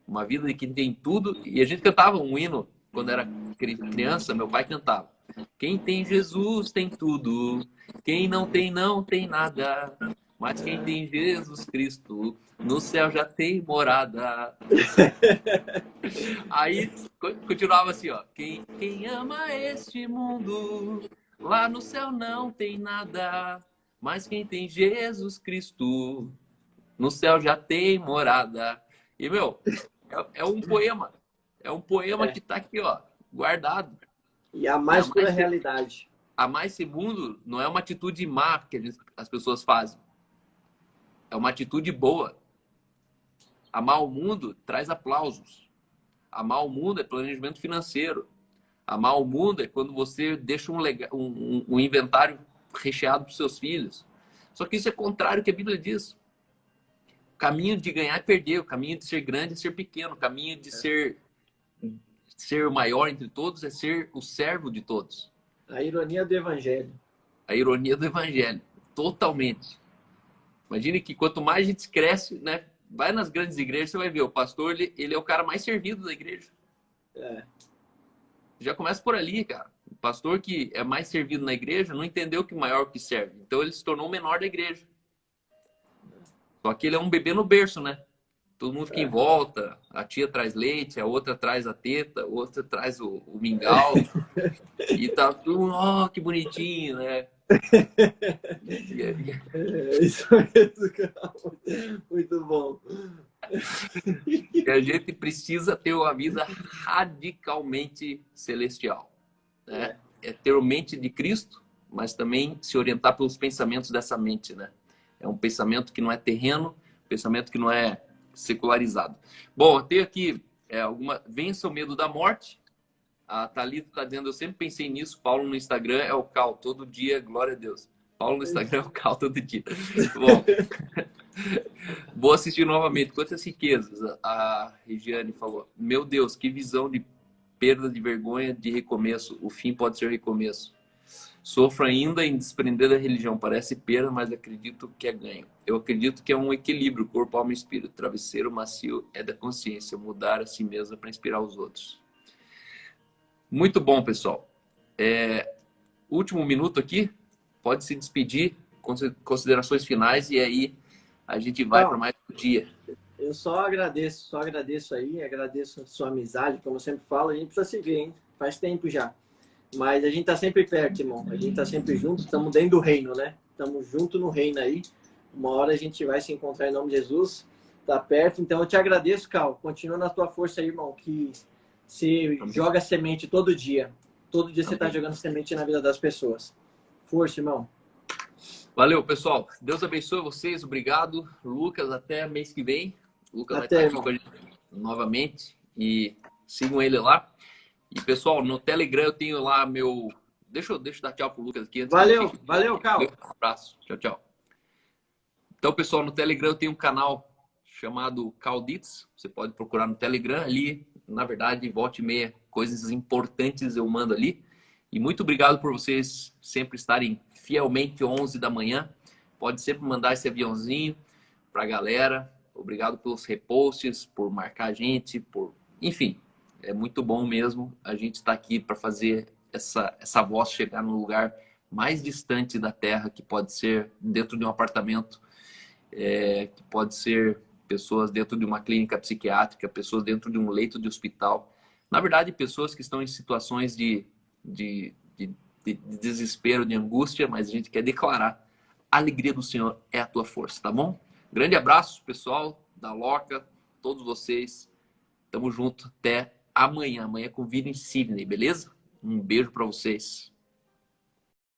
Uma vida de quem tem tudo. E a gente cantava um hino quando era criança, meu pai cantava. Quem tem Jesus tem tudo. Quem não tem nada. Mas quem tem Jesus Cristo, no céu já tem morada. Aí continuava assim, ó. Quem ama este mundo, lá no céu não tem nada. Mas quem tem Jesus Cristo, no céu já tem morada. E, meu, é um poema. É um poema que tá aqui, ó, guardado. E a mais pura realidade. Amar esse mundo não é uma atitude má que as pessoas fazem. É uma atitude boa. Amar o mundo traz aplausos. Amar o mundo é planejamento financeiro. Amar o mundo é quando você deixa um inventário recheado para os seus filhos. Só que isso é contrário ao que a Bíblia diz. O caminho de ganhar é perder. O caminho de ser grande é ser pequeno. O caminho de ser o maior entre todos é ser o servo de todos. A ironia do evangelho. A ironia do evangelho. Totalmente. Imagine que quanto mais a gente cresce, né? Vai nas grandes igrejas, você vai ver. O pastor, ele é o cara mais servido da igreja. Já começa por ali, cara. pastor que é mais servido na igreja não entendeu que maior que serve. Então ele se tornou o menor da igreja. Só que ele é um bebê no berço, né? Todo mundo fica em volta, a tia traz leite, a outra traz a teta, a outra traz o mingau. E tá tudo, ó, que bonitinho, né? Isso mesmo, cara. Muito bom. E a gente precisa ter uma vida radicalmente celestial, né? É ter a mente de Cristo, mas também se orientar pelos pensamentos dessa mente, né? É um pensamento que não é terreno, pensamento que não é secularizado. Bom, eu tenho aqui vença o medo da morte. A Thalita está dizendo, eu sempre pensei nisso. Paulo no Instagram é o cal, todo dia, glória a Deus. Paulo no Instagram é o cal todo dia. Bom, vou assistir novamente. Quantas riquezas? A Regiane falou. Meu Deus, que visão de perda de vergonha de recomeço. O fim pode ser recomeço. Sofro ainda em desprender da religião. Parece perda, mas acredito que é ganho. Eu acredito que é um equilíbrio, corpo, alma e espírito. Travesseiro macio é da consciência. Mudar a si mesma para inspirar os outros. Muito bom, pessoal. Último minuto aqui. Pode se despedir, considerações finais, e aí a gente vai para mais um dia. Eu só agradeço aí, agradeço a sua amizade, como eu sempre falo, a gente precisa se ver, hein? Faz tempo já. Mas a gente tá sempre perto, irmão. A gente tá sempre junto, estamos dentro do reino, né? Estamos junto no reino aí. Uma hora a gente vai se encontrar em nome de Jesus. Tá perto, então eu te agradeço, Cal. Continua na tua força aí, irmão, que você joga semente todo dia. Todo dia você tá jogando semente na vida das pessoas. Força, irmão. Valeu, pessoal. Deus abençoe vocês. Obrigado, Lucas. Até mês que vem. O Lucas vai estar aqui com a gente novamente. E sigam ele lá. E, pessoal, no Telegram eu tenho lá meu... Deixa eu dar tchau pro Lucas aqui. Valeu, Cal. Um abraço. Tchau. Então, pessoal, no Telegram eu tenho um canal chamado Caldits. Você pode procurar no Telegram. Ali, na verdade, volta e meia, coisas importantes eu mando ali. E muito obrigado por vocês sempre estarem fielmente 11 da manhã. Pode sempre mandar esse aviãozinho para a galera. Obrigado pelos reposts, por marcar a gente, enfim, é muito bom mesmo. A gente está aqui para fazer essa voz chegar no lugar mais distante da Terra, que pode ser dentro de um apartamento, que pode ser pessoas dentro de uma clínica psiquiátrica, pessoas dentro de um leito de hospital. Na verdade, pessoas que estão em situações de desespero, de angústia, mas a gente quer declarar: a alegria do Senhor é a tua força, tá bom? Grande abraço, pessoal da Loca, todos vocês. Tamo junto até amanhã. Amanhã com Vida em Sydney, beleza? Um beijo para vocês.